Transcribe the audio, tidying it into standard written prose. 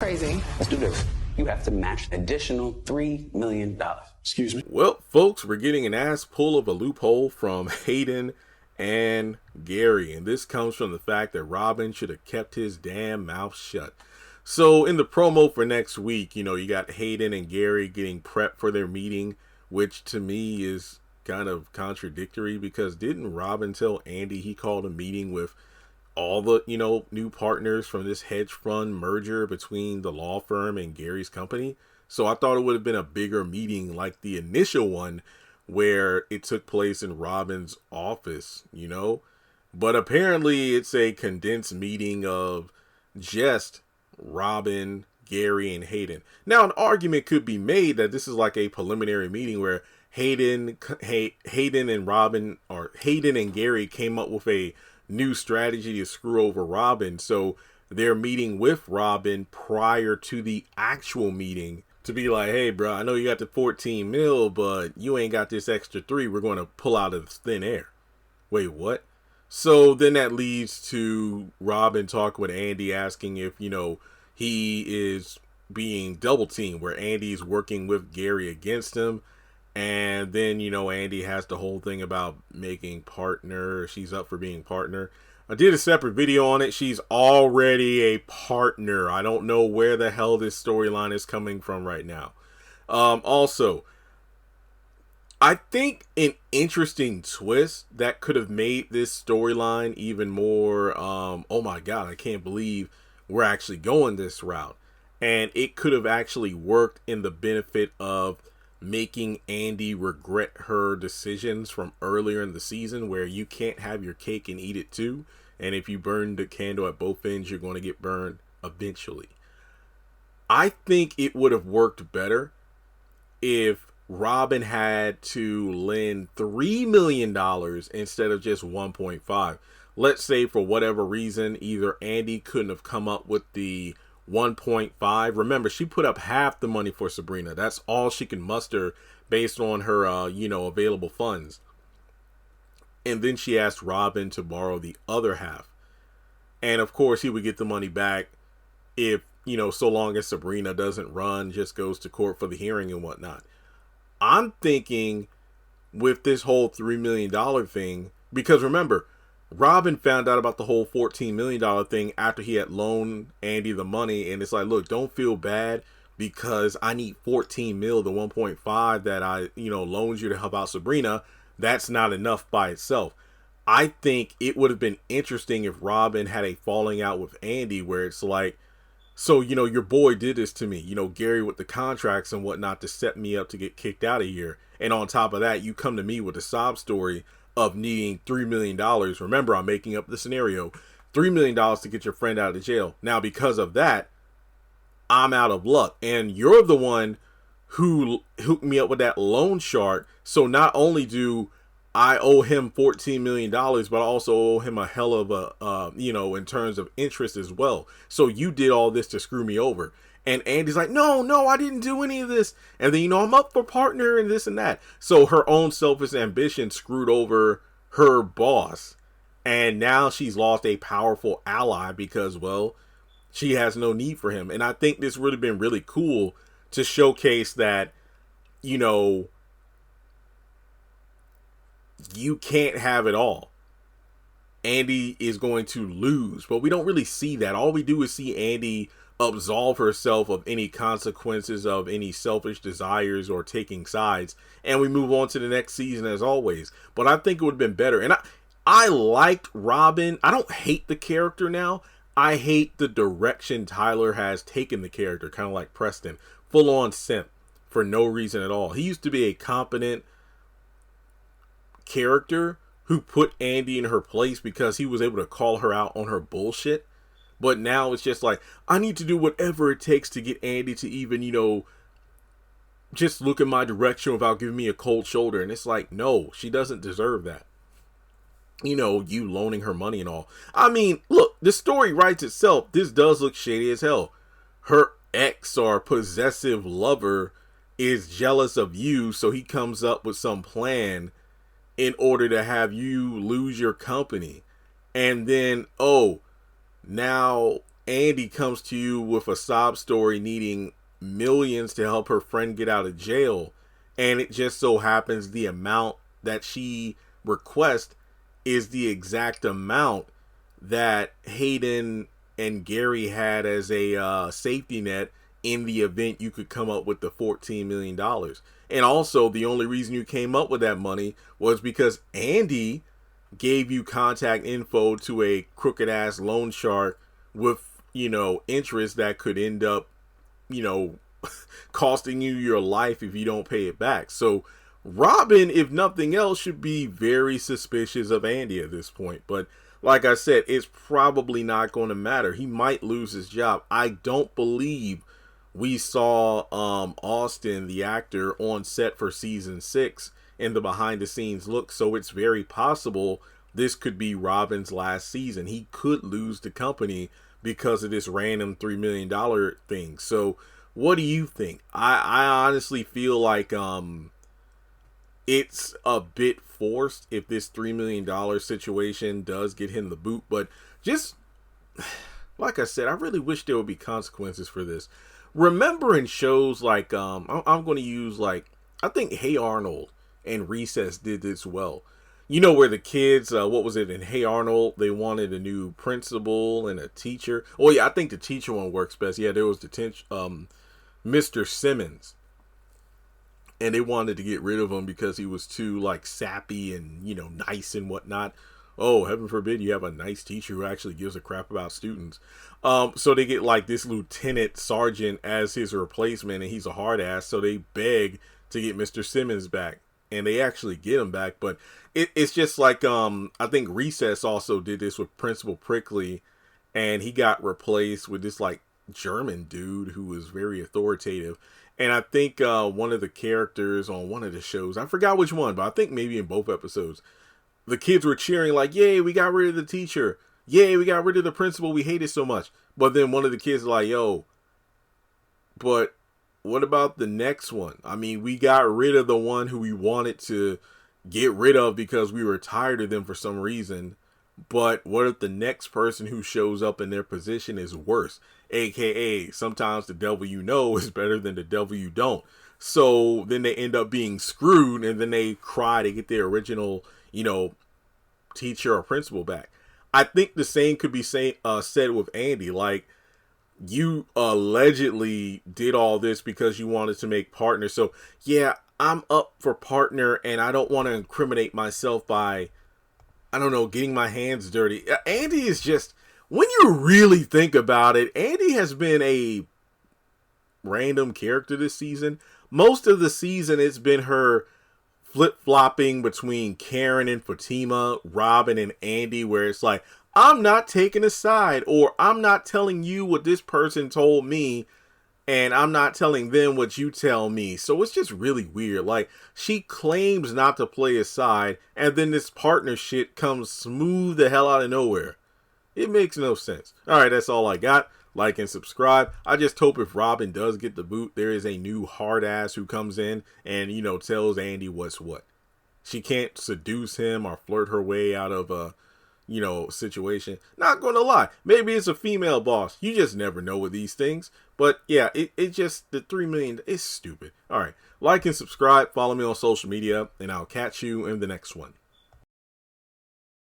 Crazy. Let's do this. You have to match additional $3 million. Excuse me. Well, folks, we're getting an ass pull of a loophole from Hayden and Gary, and this comes from the fact that Robin should have kept his damn mouth shut. So in the promo for next week, you got Hayden and Gary getting prepped for their meeting, which to me is kind of contradictory because didn't Robin tell Andy he called a meeting with all the, new partners from this hedge fund merger between the law firm and Gary's company? So I thought it would have been a bigger meeting like the initial one where it took place in Robin's office, But apparently it's a condensed meeting of just Robin, Gary, and Hayden. Now, an argument could be made that this is like a preliminary meeting where Hayden and Robin, or Hayden and Gary came up with a new strategy to screw over Robin, so they're meeting with Robin prior to the actual meeting to be like, hey bro, I know you got the 14 mil, but you ain't got this extra 3 we're going to pull out of thin air. Wait, what? So then that leads to Robin talking with Andy, asking if he is being double teamed, where Andy's working with Gary against him. And then, Andy has the whole thing about making partner. She's up for being partner. I did a separate video on it. She's already a partner. I don't know where the hell this storyline is coming from right now. Also, I think an interesting twist that could have made this storyline even more, oh my God, I can't believe we're actually going this route. And it could have actually worked in the benefit of making Andy regret her decisions from earlier in the season, where you can't have your cake and eat it too. And if you burn the candle at both ends, you're going to get burned eventually. I think it would have worked better if Robin had to lend $3 million instead of just 1.5. Let's say for whatever reason, either Andy couldn't have come up with the 1.5. Remember, she put up half the money for Sabrina. That's all she can muster based on her, available funds. And then she asked Robin to borrow the other half. And of course, he would get the money back if, so long as Sabrina doesn't run, just goes to court for the hearing and whatnot. I'm thinking with this whole $3 million thing, because remember, Robin found out about the whole $14 million thing after he had loaned Andy the money. And it's like, look, don't feel bad because I need 14 mil, the 1.5 that I, loaned you to help out Sabrina. That's not enough by itself. I think it would have been interesting if Robin had a falling out with Andy where it's like, so, your boy did this to me, Gary with the contracts and whatnot to set me up to get kicked out of here. And on top of that, you come to me with a sob story of needing $3 million. Remember, I'm making up the scenario. $3 million to get your friend out of jail. Now, because of that, I'm out of luck. And you're the one who hooked me up with that loan shark. So not only do I owe him $14 million, but I also owe him a hell of a, in terms of interest as well. So you did all this to screw me over. And Andy's like, no, I didn't do any of this. And then, I'm up for partner and this and that. So her own selfish ambition screwed over her boss. And now she's lost a powerful ally because, well, she has no need for him. And I think this would have been really cool to showcase that, you can't have it all. Andy is going to lose. But we don't really see that. All we do is see Andy absolve herself of any consequences of any selfish desires or taking sides, and we move on to the next season as always. But I think it would have been better. And I liked Robin. I don't hate the character now. I hate the direction Tyler has taken the character, kind of like Preston. Full on simp for no reason at all. He used to be a competent character who put Andy in her place because he was able to call her out on her bullshit. But now it's just like, I need to do whatever it takes to get Andy to even, just look in my direction without giving me a cold shoulder. And it's like, no, she doesn't deserve that. You loaning her money and all. I mean, look, the story writes itself. This does look shady as hell. Her ex or possessive lover is jealous of you, so he comes up with some plan in order to have you lose your company. And then, now Andy comes to you with a sob story needing millions to help her friend get out of jail, and it just so happens the amount that she requests is the exact amount that Hayden and Gary had as a safety net in the event you could come up with the $14 million. And also, the only reason you came up with that money was because Andy gave you contact info to a crooked ass loan shark with, interest that could end up, costing you your life if you don't pay it back. So Robin, if nothing else, should be very suspicious of Andy at this point. But like I said, it's probably not going to matter. He might lose his job. I don't believe we saw Austin, the actor, on set for season 6 in the behind the scenes look. So it's very possible this could be Robin's last season. He could lose the company because of this random $3 million thing. So what do you think? I honestly feel like it's a bit forced if this $3 million situation does get him the boot. But just like I said, I really wish there would be consequences for this. Remember in shows like, I'm going to use like, I think Hey Arnold and Recess did this well. Where the kids, what was it in Hey Arnold? They wanted a new principal and a teacher. Oh yeah, I think the teacher one works best. Yeah, there was the Mr. Simmons. And they wanted to get rid of him because he was too like sappy and, nice and whatnot. Oh, heaven forbid you have a nice teacher who actually gives a crap about students. So they get like this lieutenant sergeant as his replacement, and he's a hard ass. So they beg to get Mr. Simmons back, and they actually get him back. But it's just like, I think Recess also did this with Principal Prickly, and he got replaced with this like German dude who was very authoritative. And I think one of the characters on one of the shows, I forgot which one, but I think maybe in both episodes, the kids were cheering like, yay, we got rid of the teacher. Yay, we got rid of the principal we hated so much. But then one of the kids like, yo, but what about the next one? I mean, we got rid of the one who we wanted to get rid of because we were tired of them for some reason. But what if the next person who shows up in their position is worse? AKA, sometimes the devil you know is better than the devil you don't. So then they end up being screwed, and then they cry to get their original, teacher or principal back. I think the same could be said with Andy. Like, you allegedly did all this because you wanted to make partner. So yeah, I'm up for partner, and I don't want to incriminate myself by, I don't know, getting my hands dirty. Andy is just, when you really think about it, Andy has been a random character this season. Most of the season, it's been her flip-flopping between Karen and Fatima, Robin and Andy, where it's like, I'm not taking a side, or I'm not telling you what this person told me, and I'm not telling them what you tell me. So it's just really weird. Like, she claims not to play a side, and then this partner shit comes smooth the hell out of nowhere. It makes no sense. All right, that's all I got. Like and subscribe. I just hope if Robin does get the boot, there is a new hard ass who comes in and, tells Andy what's what. She can't seduce him or flirt her way out of a, situation. Not gonna lie. Maybe it's a female boss. You just never know with these things. But yeah, it just, the $3 million is stupid. All right. Like and subscribe. Follow me on social media, and I'll catch you in the next one.